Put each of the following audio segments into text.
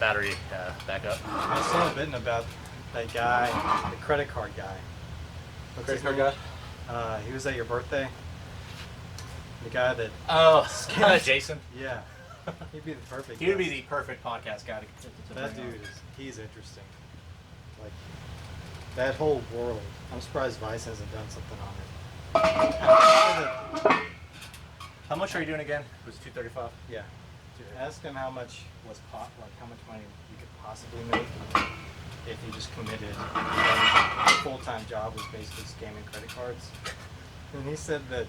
battery back up. I saw a bit about that guy, the credit card guy. The credit card guy? He was at your birthday. The guy that... Oh, Jason? Yeah. He'd be the perfect He would be the perfect podcast guy to That dude, he's interesting. Like, that whole world. I'm surprised Vice hasn't done something on it. How much are you doing again? Was it $235? Yeah. Ask him how much how much money you could possibly make if you just committed and your full-time job was basically scamming credit cards. And he said that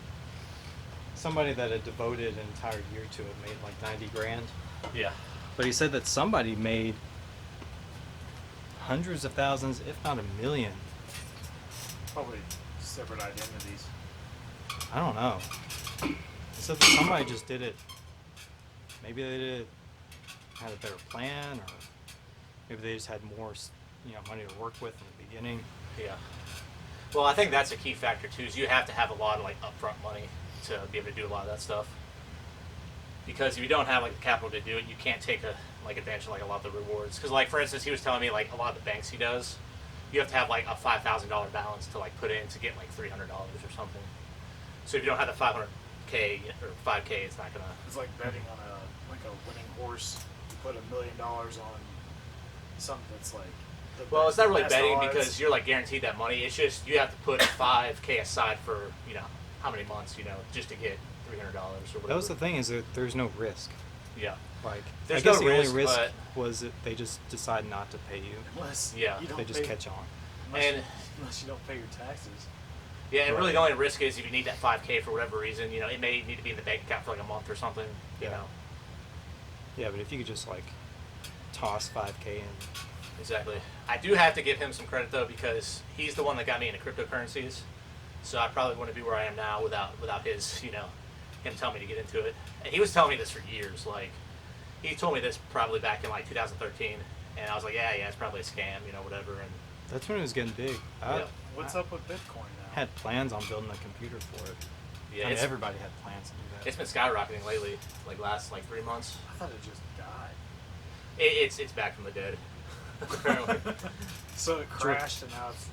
somebody that had devoted an entire year to it made like 90 grand. Yeah. But he said that somebody made hundreds of thousands, if not a million. Probably separate identities. I don't know. He said that somebody just did it. Maybe they had a better plan, or maybe they just had more, money to work with in the beginning. Yeah. Well, I think that's a key factor too. Is you have to have a lot of like upfront money to be able to do a lot of that stuff. Because if you don't have like the capital to do it, you can't take advantage of like a lot of the rewards. Because like for instance, he was telling me like a lot of the banks he does, you have to have like a $5,000 balance to like put in to get like $300 or something. So if you don't have the $500K or $5K, it's not gonna. It's like betting on a winning horse. You put $1 million on something that's like. Well, it's not really best betting odds. because you're like guaranteed that money. It's just you have to put $5K aside for how many months just to get $300 or whatever. That was the thing, is that there's no risk. Yeah. Like, There's I guess no the risk, only risk but was that they just decide not to pay you. Unless Yeah. you don't They just pay, catch on. unless you don't pay your taxes. Yeah, and really the only risk is if you need that $5K for whatever reason, it may need to be in the bank account for like a month or something, you know. Yeah, but if you could just like toss $5K in. Exactly. I do have to give him some credit though, because he's the one that got me into cryptocurrencies. So I probably wouldn't be where I am now without his, him telling me to get into it. And he was telling me this for years. Like, he told me this probably back in like 2013, and I was like, yeah, it's probably a scam, whatever. And That's when it was getting big. What's up with Bitcoin now? Had plans on building a computer for it. yeah, I mean, it's, everybody had plans to do that. it's been skyrocketing lately, like last 3 months. I thought it just died. It's back from the dead. Apparently. So it crashed and now it's.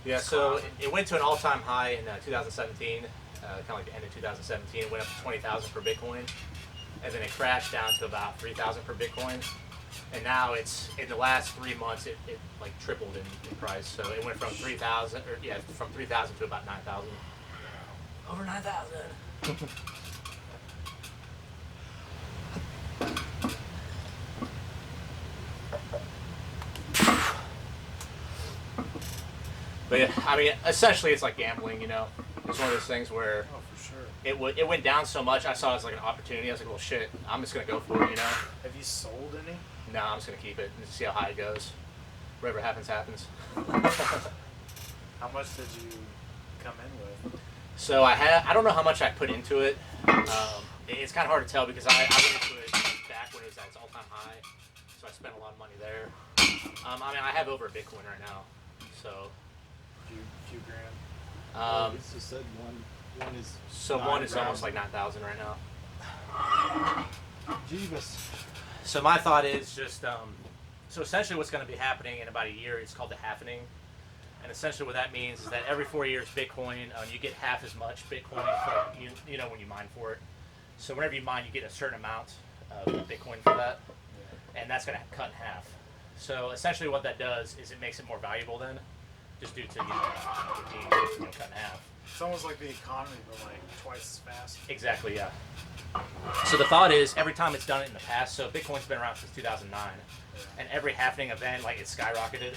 Yeah, so it went to an all-time high in 2017, kind of like the end of 2017. It went up to 20,000 per Bitcoin, and then it crashed down to about 3,000 per Bitcoin. And now it's in the last 3 months, it like tripled in price. So it went from 3,000, from 3,000 to about 9,000. Over 9,000. But yeah, I mean, essentially it's like gambling, It's one of those things where Oh, for sure. it went down so much, I saw it as like an opportunity. I was like, well, shit, I'm just going to go for it, Have you sold any? No, I'm just going to keep it and see how high it goes. Whatever happens, happens. How much did you come in with? So I don't know how much I put into it. It's kind of hard to tell because I went into it back when it was at its all-time high. So I spent a lot of money there. I mean, I have over a Bitcoin right now. So... Few grand. It's just said one is. So one is almost like 9,000 right now. Jeebus. So my thought is just, so essentially what's going to be happening in about a year is called the halvening. And essentially what that means is that every 4 years Bitcoin, you get half as much Bitcoin for, when you mine for it. So whenever you mine, you get a certain amount of Bitcoin for that. And that's going to cut in half. So essentially what that does is it makes it more valuable then, just due to, it being cut in half. It's almost like the economy, but like twice as fast. Exactly, yeah. So the thought is, every time it's done it in the past, so Bitcoin's been around since 2009, and every halvening event, it's skyrocketed.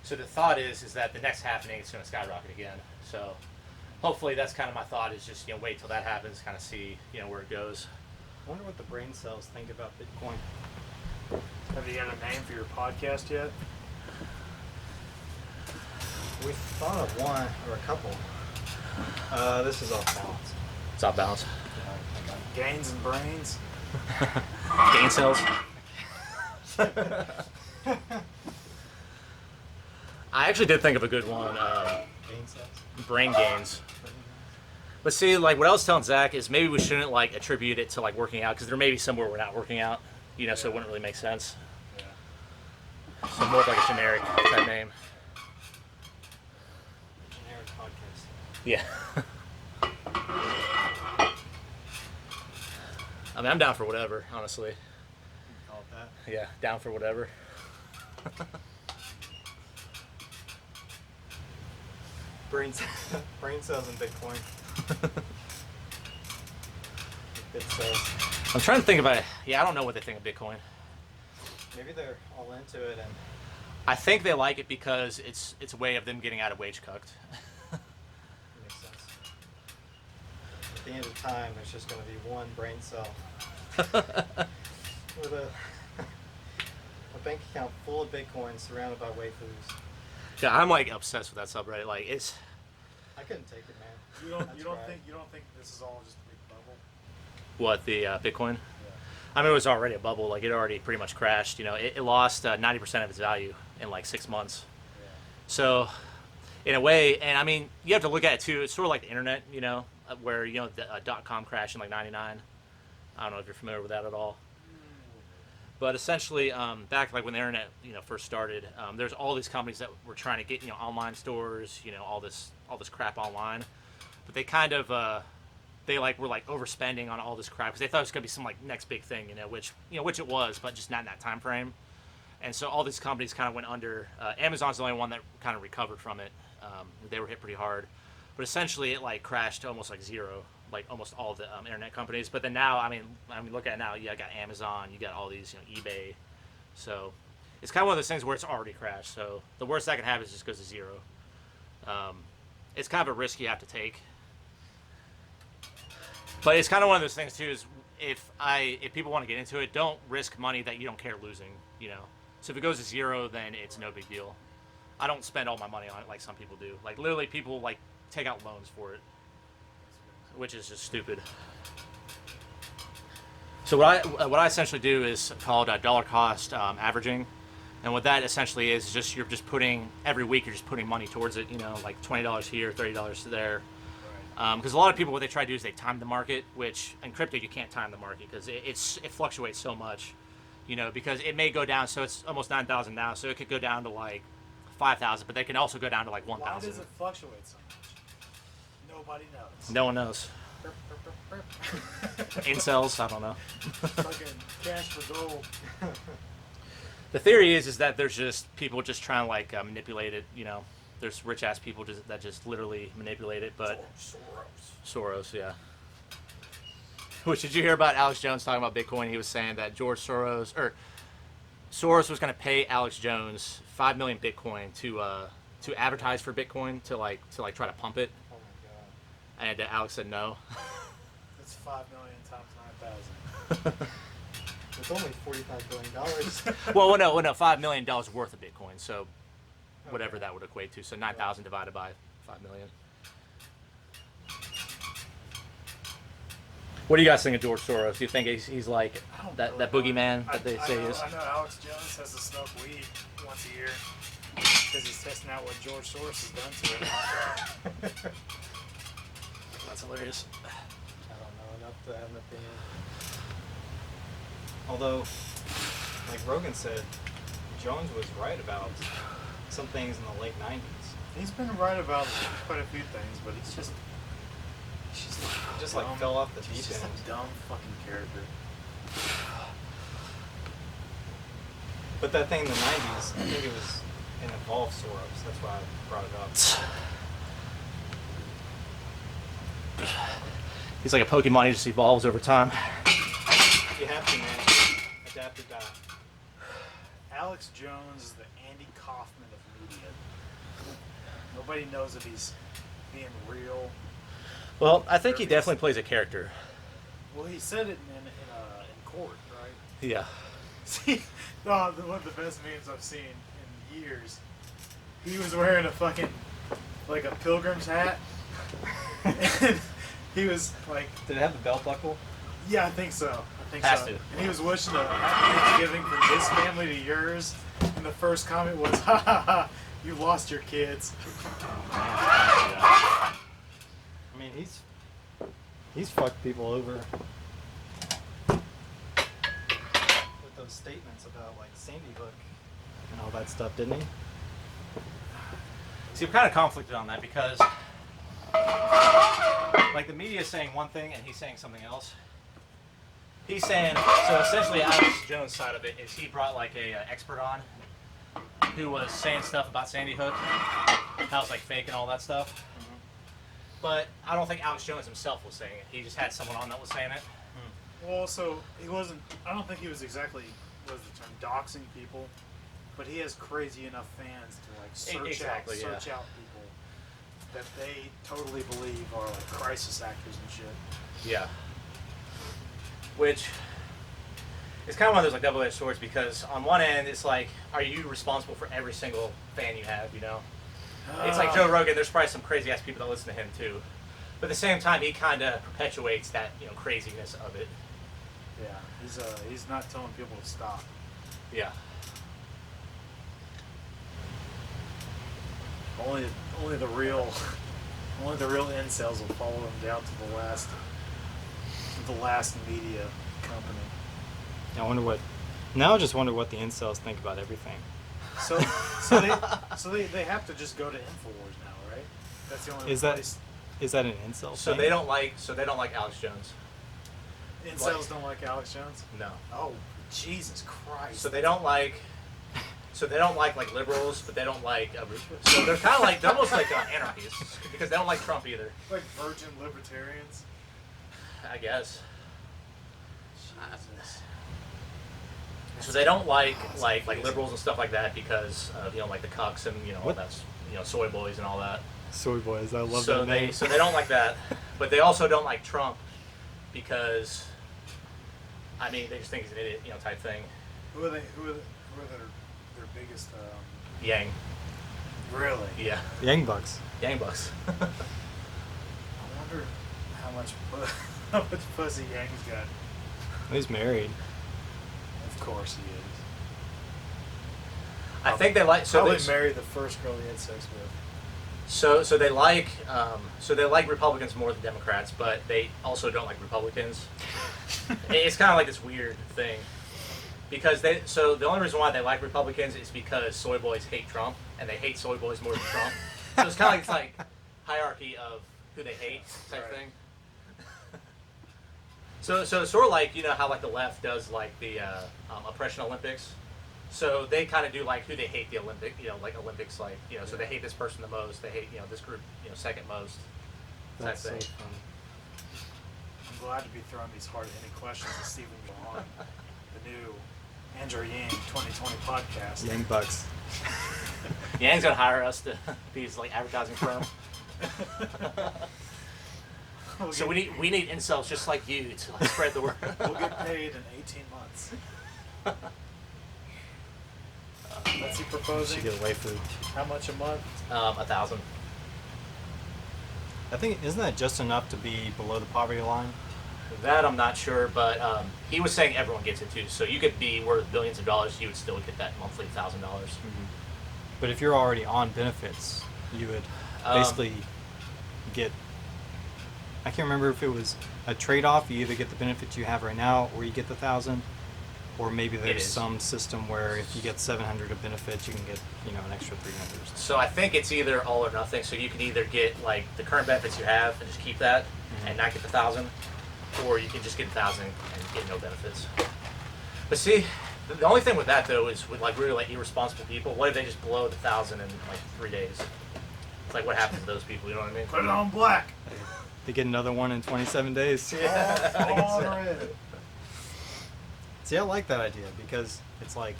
So the thought is that the next halvening, it's going to skyrocket again. So hopefully that's kind of my thought, is just, wait till that happens, kind of see, where it goes. I wonder what the brain cells think about Bitcoin. Have you got a name for your podcast yet? We thought of one or a couple. This is off balance. It's off balance. Gains and brains? Gain cells. I actually did think of a good one. Gain cells? Brain gains. But see, what I was telling Zach is maybe we shouldn't attribute it to working out, because there may be somewhere we're not working out, so it wouldn't really make sense. Yeah. So more of like a generic type name. Generic podcast. Yeah. I mean, I'm down for whatever, honestly. You can call it that. Yeah, down for whatever. Brain cells and Bitcoin. Bit cells. I'm trying to think about. Yeah, I don't know what they think of Bitcoin. Maybe they're all into it, and I think they like it because it's a way of them getting out of wage cucked. it makes sense. At the end of time, there's just going to be one brain cell with a bank account full of Bitcoin surrounded by waifus. Yeah, I'm like obsessed with that subreddit. Like it's. I couldn't take it, man. You don't That's you don't right. think this is all just a big bubble? What the Bitcoin? Yeah. I mean, it was already a bubble. Like it already pretty much crashed. You know, it lost 90% of its value in like 6 months. Yeah. So, in a way, and I mean, you have to look at it too. It's sort of like the internet, you know, where the .com crashed in like '99. I don't know if you're familiar with that at all. But essentially, back like when the internet, first started, there's all these companies that were trying to get, online stores, all this crap online. But they kind of, they like were like overspending on all this crap because they thought it was gonna be some like next big thing, which it was, but just not in that time frame. And so all these companies kind of went under. Amazon's the only one that kind of recovered from it. They were hit pretty hard, but essentially it like crashed to almost like zero, like almost all of the internet companies. But then now, I mean, look at it now. You got Amazon, you got all these, eBay. So it's kind of one of those things where it's already crashed. So the worst that can happen is just goes to zero. It's kind of a risk you have to take. But it's kind of one of those things too. Is if people want to get into it, don't risk money that you don't care losing. So if it goes to zero, then it's no big deal. I don't spend all my money on it like some people do. Like literally, people like take out loans for it, which is just stupid. So what I essentially do is called dollar cost averaging, and what that essentially is just you're just putting every week you're just putting money towards it. Like $20 here, $30 there. Because a lot of people, what they try to do is they time the market, which in crypto you can't time the market because it fluctuates so much, because it may go down. So it's almost 9,000 now, so it could go down to like 5,000, but they can also go down to like 1,000. Why does it fluctuate so much? Nobody knows. No one knows. Incels, I don't know. Fucking cash for gold. The theory is that there's just people just trying to like manipulate it. There's rich ass people that just literally manipulate it. But Soros, yeah. Which did you hear about Alex Jones talking about Bitcoin? He was saying that Soros was going to pay Alex Jones 5 million Bitcoin to advertise for Bitcoin to try to pump it. Oh my god. And Alex said no. That's 5 million times 9,000. It's only $45 billion. well, no, $5 million worth of Bitcoin. So whatever that would equate to. So 9,000 divided by 5 million. What do you guys think of George Soros? Do you think he's like that boogeyman that they say he is? I know Alex Jones has to smoke weed once a year because he's testing out what George Soros has done to it. That's hilarious. I don't know enough to have an opinion. Although, like Rogan said, Jones was right about some things in the late 90s. He's been right about quite a few things, but it's just Like fell off the he's deep just end. a dumb fucking character. But that thing in the 90s, I think it was an evolved Soros. That's why I brought it up. He's like a Pokemon. He just evolves over time. You have to, man. Adapt or die. Alex Jones is the Andy Kaufman of media. Nobody knows if he's being real. Well, I think he definitely plays a character. Well, he said it in court, right? Yeah. See, one of the best memes I've seen in years. He was wearing a fucking like a pilgrim's hat, and he was like, Did it have the belt buckle? "Yeah, I think so. I think Has so." to. And he was wishing a happy Thanksgiving from his family to yours, and the first comment was, "Ha ha ha! You lost your kids." I mean, he's fucked people over with those statements about like Sandy Hook and all that that stuff, didn't he? See, we're kind of conflicted on that because, like, the media is saying one thing and he's saying something else. He's saying, so essentially Alex Jones' side of it is he brought, like, a expert on who was saying stuff about Sandy Hook, how it's, like, fake and all that stuff. Mm-hmm. But I don't think Alex Jones himself was saying it. He just had someone on that was saying it. Well, so he wasn't. I don't think he was exactly what is the term doxing people, but he has crazy enough fans to like search out people that they totally believe are like crisis actors and shit. Yeah. Which is kind of one of those like double-edged swords because on one end it's like, are you responsible for every single fan you have? You know, it's like Joe Rogan. There's probably some crazy ass people that listen to him too, but at the same time he kind of perpetuates that craziness of it. Yeah, he's not telling people to stop. Yeah. Only the real incels will follow him down to the last media company. I wonder what. Now I just wonder what the incels think about everything. So they have to just go to Infowars now, right? That's the only place. Is that an incel? So thing? they don't like Alex Jones. Incels don't like Alex Jones? No. Oh, Jesus Christ. So they don't like like liberals, but they don't like. So they're kind of like they're almost like anarchists because they don't like Trump either. Like virgin libertarians? I guess. Jesus. So they don't like liberals and stuff like that because of like the cucks and all that's soy boys and all that. Soy boys, I love So that name. they don't like that, but they also don't like Trump because they just think he's an idiot, type thing. Who are their biggest Yang. Really? Yeah. Yang Bucks. Yang Bucks. I wonder how much pussy Yang's got. He's married. Of course he is. I think they like Probably married the first girl he had sex with. So they like Republicans more than Democrats, but they also don't like Republicans. It's kind of like this weird thing because the only reason why they like Republicans is because soy boys hate Trump and they hate soy boys more than Trump. So it's kind of like hierarchy of who they hate type thing. So it's sort of like how like the left does like the oppression Olympics. So they kind of do like who they hate the Olympics like so they hate this person the most, they hate this group second most. That's so thing. fun. I'm glad to be throwing these hard-hitting questions to Stephen Gahan, the new Andrew Yang 2020 podcast. Yang Bucks. Yang's gonna hire us to be his like advertising firm. So we need incels just like you to like spread the word. We'll get paid in 18 months. What's he proposing? Should get away food. How much a month? 1,000. I think isn't that just enough to be below the poverty line? That I'm not sure, but he was saying everyone gets it too. So you could be worth billions of dollars, you would still get that monthly $1,000. But if you're already on benefits, you would basically get. I can't remember if it was a trade-off. You either get the benefits you have right now, or you get the 1,000, or maybe there's some system where if you get 700 of benefits, you can get an extra 300. So I think it's either all or nothing. So you can either get like the current benefits you have and just keep that and not get the 1,000, or you can just get 1,000 and get no benefits. But see, the only thing with that though is with like really like irresponsible people. What if they just blow the 1,000 in like 3 days? It's like what happens to those people? You know what I mean? Put it on black. They get another one in 27 days. Yeah. See, I like that idea because it's like,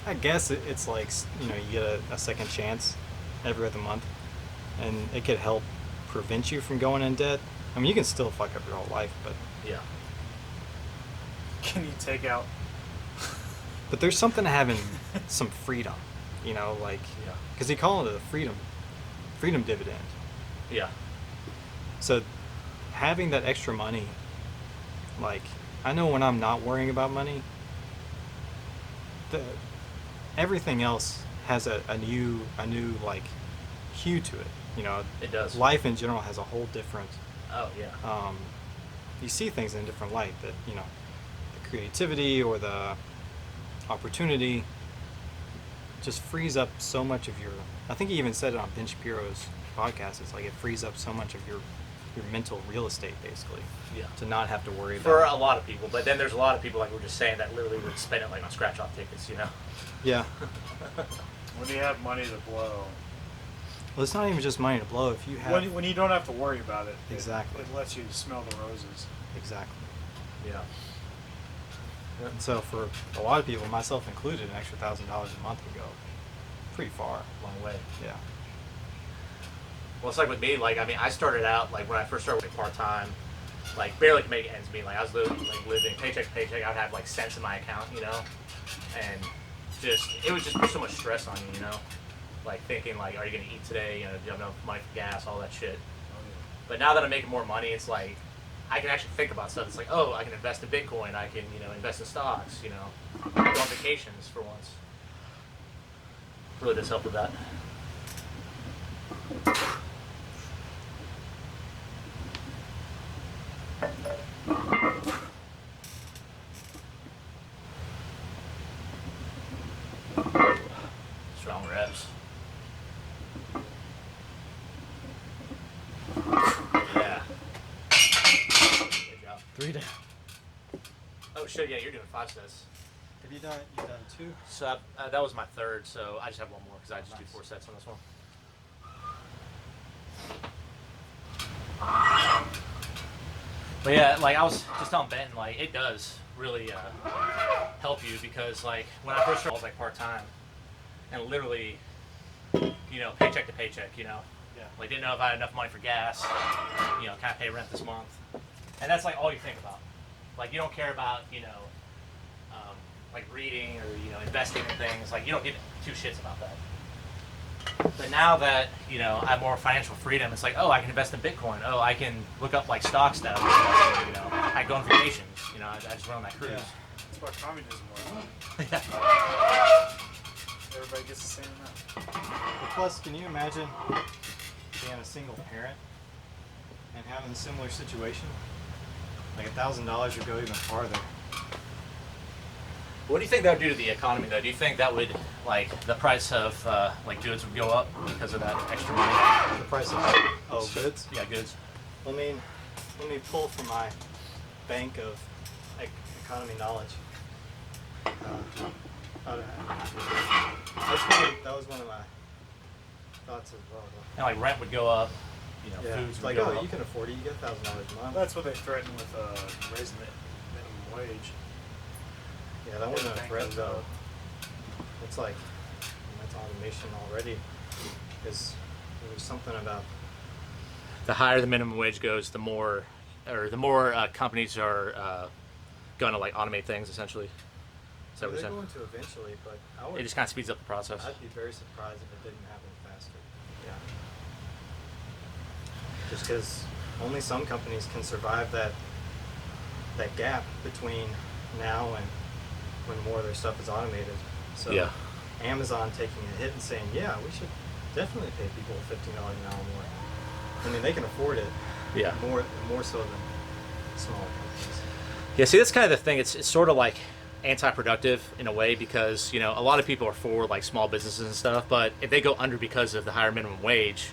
I guess it's like, you get a second chance every other month, and it could help prevent you from going in debt. I mean, you can still fuck up your whole life, but Yeah. Can you take out? But there's something to having some freedom, because they call it a freedom dividend. Yeah. So having that extra money, like, I know when I'm not worrying about money, everything else has a new like hue to it. It does. Life in general has a whole different. Oh yeah. You see things in a different light. That the creativity or the opportunity just frees up so much of your. I think he even said it on Ben Shapiro's podcast. It's like it frees up so much of your mental real estate, basically. Yeah. To not have to worry For about. a lot of people, but then there's a lot of people like we were just saying that literally would spend it like on scratch off tickets, you know. Yeah. When you have money to blow. Well, it's not even just money to blow. If you have. When you don't have to worry about it. Exactly. It lets you smell the roses. Exactly. Yeah. And so for a lot of people, myself included, an extra $1,000 a month would go pretty far. Long way. Yeah. Well, it's like with me. Like, I mean, I started out like when I first started working part time, like barely could make ends meet. Like I was living paycheck to paycheck. I'd have like cents in my account, you know, and it would just put so much stress on you, you know, like thinking like, are you gonna eat today? You know, do you have enough money for gas? All that shit. But now that I'm making more money, it's like I can actually think about stuff. It's like, oh, I can invest in Bitcoin. I can, you know, invest in stocks. You know, go on vacations for once. Really does help with that. Strong reps. Yeah. Good job. 3 down. Oh shit! Yeah, you're doing 5 sets. Have you done 2? So that was my third. So I just have one more because I just do Nice. 4 sets on this one. But yeah, like I was just telling Ben, like it does really help you because like when I first started, I was like part time, and literally, you know, paycheck to paycheck, you know, Yeah. like didn't know if I had enough money for gas, you know, can I pay rent this month, and that's like all you think about. Like you don't care about, you know, like reading or, you know, investing in things. Like you don't give 2 shits about that. But now that, you know, I have more financial freedom, it's like, oh, I can invest in Bitcoin. Oh, I can look up like stocks now. You know, I go on vacations. You know, I just run on that cruise. Yeah. That's what communism was. Yeah. Everybody gets the same amount. But plus, can you imagine being a single parent and having a similar situation? Like $1,000 would go even farther. What do you think that would do to the economy, though? Do you think that would, like, the price of like goods would go up because of that extra money? The price of goods. Yeah, goods. Let me pull from my bank of economy knowledge. That was one of my thoughts as well. And like rent would go up. You know, Yeah, foods it's would like, go oh, up. you can afford it. You get $1,000 a month. That's what they threatened with raising the minimum wage. Yeah, that wasn't a Bank threat goes though. up. It's like that's automation already. Because there's something about The higher the minimum wage goes, the more companies are going to like automate things essentially. Is that what they're you're saying? going to eventually, but It just kind of speeds up the process. I'd be very surprised if it didn't happen faster. Yeah. Just because only some companies can survive that gap between now and when more of their stuff is automated. So Yeah. Amazon taking a hit and saying, yeah, we should definitely pay people $15 an hour more. I mean, they can afford it. Yeah. More so than smaller companies. Yeah, see, that's kind of the thing. It's sort of like anti-productive in a way because, you know, a lot of people are for like small businesses and stuff, but if they go under because of the higher minimum wage,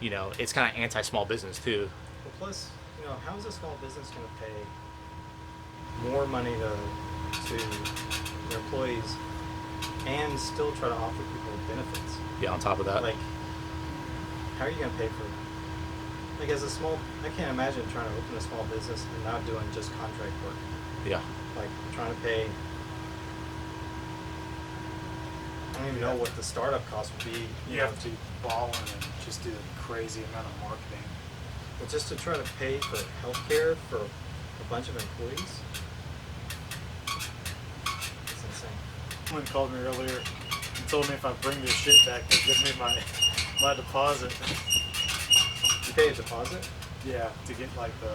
you know, it's kind of anti-small business too. Well, plus, you know, how is a small business going to pay more money to their employees and still try to offer people benefits? Yeah, on top of that. Like, how are you going to pay for? Like, I can't imagine trying to open a small business and not doing just contract work. Yeah. Like trying to pay. I don't even know what the startup cost would be. You have to ball in and just do a crazy amount of marketing. But just to try to pay for healthcare for a bunch of employees, it's insane. Someone called me earlier and told me if I bring this shit back, they'll give me my deposit. You pay a deposit? Yeah, to get like the